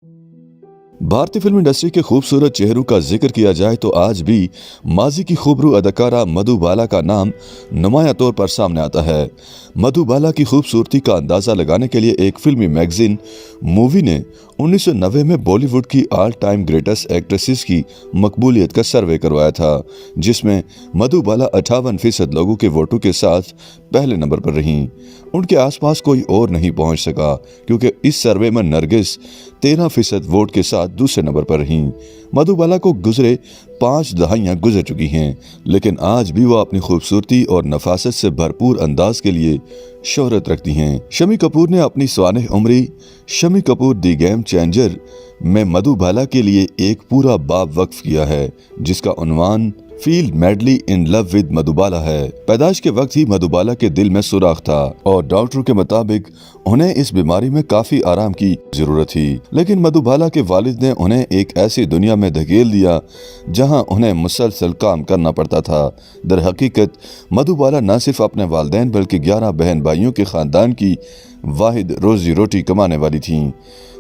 भारतीय film industry के खूबसूरत चेहरों का जिक्र किया जाए तो आज भी माजी की खूबरू अदाकारा मधुबाला का नाम नुमाया तौर पर सामने आता है। मधुबाला की खूबसूरती का अंदाजा लगाने के लिए एक फिल्मी मैगजीन मूवी ने 1990 में बॉलीवुड की ऑल टाइम ग्रेटेस्ट एक्ट्रेसेस की मकबूलियत का सर्वे करवाया था, जिसमें मधुबाला 58% लोगों के वोटों के साथ पहले नंबर पर रहीं। उनके आसपास कोई और नहीं पहुंच सका क्योंकि इस सर्वे में नरगिस 13% वोट के साथ दूसरे नंबर पर रहीं। मधुबाला को गुजरे 5 दहाइयां गुजर चुकी हैं, लेकिन आज भी वह अपनी खूबसूरती और नफासत से भरपूर अंदाज के लिए शोहरत रखती हैं। शम्मी कपूर ने अपनी स्वानेह उम्री शम्मी कपूर दी गेम चेंजर में मधुबाला के लिए एक पूरा बाब वक्फ किया है, जिसका उन्वान feel madly in love with Madhubala है। पैदाइश के वक्त ही मधुबाला के दिल में सुराख था और डॉक्टरों के मुताबिक उन्हें इस बीमारी में काफी आराम की जरूरत थी, लेकिन मधुबाला के वालिद ने उन्हें एक ऐसी दुनिया में धकेल दिया जहां उन्हें मुसलसल काम करना पड़ता था। दर हकीकत मधुबाला न सिर्फ अपने वालिदैन बल्कि 11 बहन भाइयों के खानदान की वाहिद रोजी रोटी कमाने वाली थीं।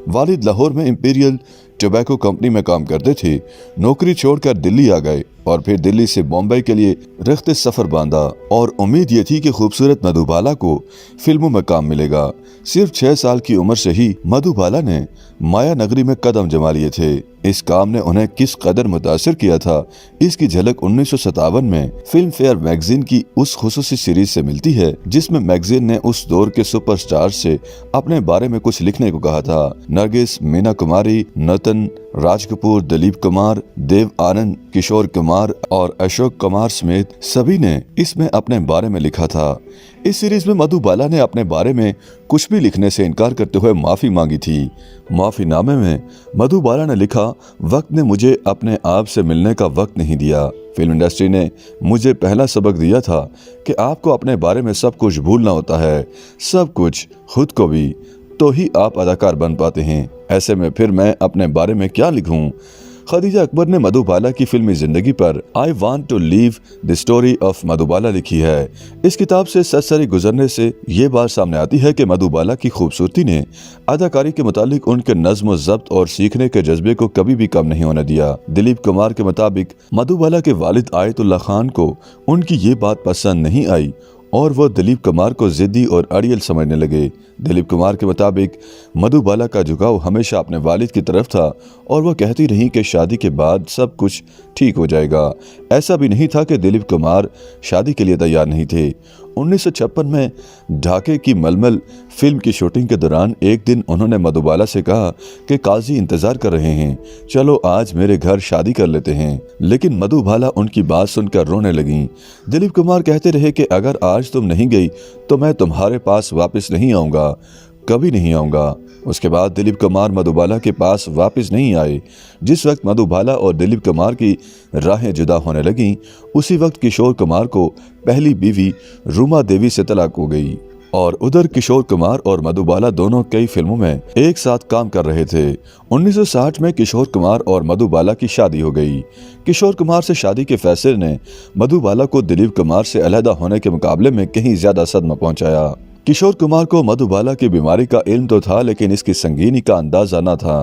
वालिद लाहौर में इंपीरियल टोबैको कंपनी में काम करते थे। नौकरी छोड़कर दिल्ली आ गए और फिर दिल्ली से बॉम्बे के लिए रख्ते सफर बांधा और उम्मीद ये थी कि खूबसूरत मधुबाला को फिल्मों में काम मिलेगा। सिर्फ 6 साल की उम्र से ही मधुबाला ने माया नगरी में कदम जमा लिए थे। इस काम ने उन्हें किस कदर मुतासिर किया था, इसकी झलक 1957 में फिल्म फेयर मैगजीन की उस खुसूसी सीरीज से मिलती है, जिसमें मैगजीन ने उस दौर के सुपरस्टार से अपने बारे में कुछ लिखने को कहा था। नरगिस, मीना कुमारी, नूतन, राज कपूर, दिलीप कुमार, देव आनंद, किशोर कुमार और अशोक कुमार समेत सभी ने इसमें अपने बारे में लिखा था। इस सीरीज में मधुबाला ने अपने बारे में कुछ भी लिखने से इनकार करते हुए माफी मांगी थी। माफीनामे में मधुबाला ने लिखा, वक्त ने मुझे अपने आप से मिलने का वक्त नहीं दिया। फिल्म इंडस्ट्री ने मुझे पहला सबक दिया था कि आपको अपने बारे में सब कुछ भूलना होता है, सब कुछ, खुद को भी, तो ही आप अदाकार बन पाते हैं। ऐसे में फिर मैं अपने बारे में क्या लिखूं? खदीजा अकबर ने मधुबाला की फिल्मी जिंदगी पर I want to live the story of Madhubala लिखी है। इस किताब से ससरी गुजरने से ये बात सामने आती है कि मधुबाला की खूबसूरती ने अदाकारी के मुतालिक उनके नज्म ज़ब्त और सीखने के जज्बे को कभी भी कम नहीं होने दिया। दिलीप कुमार के मुताबिक मधुबाला के वालिद आयतुल्ला खान को उनकी ये बात पसंद नहीं आई और वो दिलीप कुमार को जिद्दी और अड़ियल समझने लगे। दिलीप कुमार के मुताबिक मधुबाला का झुकाव हमेशा अपने वालिद की तरफ था और वह कहती रही कि शादी के बाद सब कुछ ठीक हो जाएगा। ऐसा भी नहीं था कि दिलीप कुमार शादी के लिए तैयार नहीं थे। 1956 में ढाके की मलमल फिल्म की शूटिंग के दौरान एक दिन उन्होंने मधुबाला से कहा कि काजी इंतजार कर रहे हैं, चलो आज मेरे घर शादी कर लेते हैं। लेकिन मधुबाला उनकी बात सुनकर रोने लगी। दिलीप कुमार कहते रहे कि अगर आज तुम नहीं गई तो मैं तुम्हारे पास वापस नहीं आऊँगा, कभी नहीं आऊँगा। उसके बाद दिलीप कुमार मधुबाला के पास वापस नहीं आए। जिस वक्त मधुबाला और दिलीप कुमार की राहें जुदा होने लगीं, उसी वक्त किशोर कुमार को पहली बीवी रूमा देवी से तलाक हो गई और उधर किशोर कुमार और मधुबाला दोनों कई फिल्मों में एक साथ काम कर रहे थे। 1960 में किशोर कुमार और मधुबाला की शादी हो गई। किशोर कुमार से शादी के फैसले ने मधुबाला को दिलीप कुमार से अलहदा होने के मुकाबले में कहीं ज्यादा सदमा पहुंचाया। किशोर कुमार को मधुबाला की बीमारी का इल्म तो था, लेकिन इसकी संगीनी का अंदाजा न था।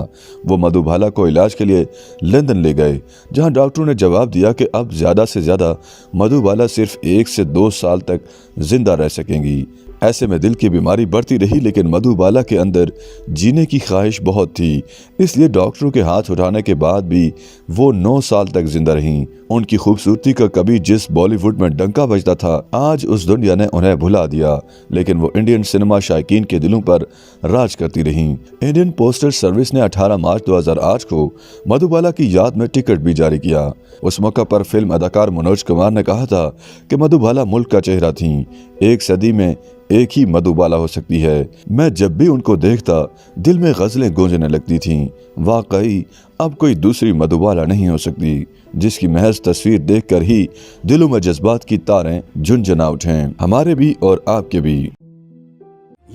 वो मधुबाला को इलाज के लिए लंदन ले गए, जहां डॉक्टरों ने जवाब दिया कि अब ज़्यादा से ज़्यादा मधुबाला सिर्फ 1 से 2 साल तक जिंदा रह सकेंगी। ऐसे में दिल की बीमारी बढ़ती रही, लेकिन मधुबाला के अंदर जीने की ख्वाहिश बहुत थी, इसलिए डॉक्टरों के हाथ उठाने के बाद भी वो 9 साल तक जिंदा रहीं। उनकी खूबसूरती का कभी जिस बॉलीवुड में डंका बजता था, आज उस दुनिया ने उन्हें भुला दिया, लेकिन वो इंडियन सिनेमा शायकीन के दिलों पर राज करती रहीं। इंडियन पोस्टल सर्विस ने 18 मार्च 2008 को मधुबाला की याद में टिकट भी जारी किया। उस मौका पर फिल्म अदाकार मनोज कुमार ने कहा था कि मधुबाला मुल्क का चेहरा थी, एक सदी में एक ही मधुबाला हो सकती है। मैं जब भी उनको देखता दिल में गजलें गूंजने लगती थीं। वाकई अब कोई दूसरी मधुबाला नहीं हो सकती, जिसकी महज तस्वीर देखकर ही दिलों में जज्बात की तारें झुनझुना उठें, हमारे भी और आपके भी।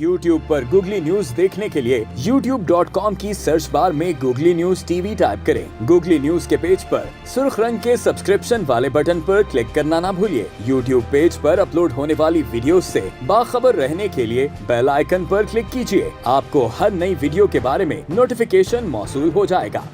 YouTube पर गूगली न्यूज देखने के लिए youtube.com की सर्च बार में गूगली न्यूज टीवी टाइप करें। गूगली न्यूज के पेज पर सुर्ख रंग के सब्सक्रिप्शन वाले बटन पर क्लिक करना ना भूलिए। YouTube पेज पर अपलोड होने वाली वीडियोस से बाखबर रहने के लिए बेल आइकन पर क्लिक कीजिए। आपको हर नई वीडियो के बारे में नोटिफिकेशन मौसूल हो जाएगा।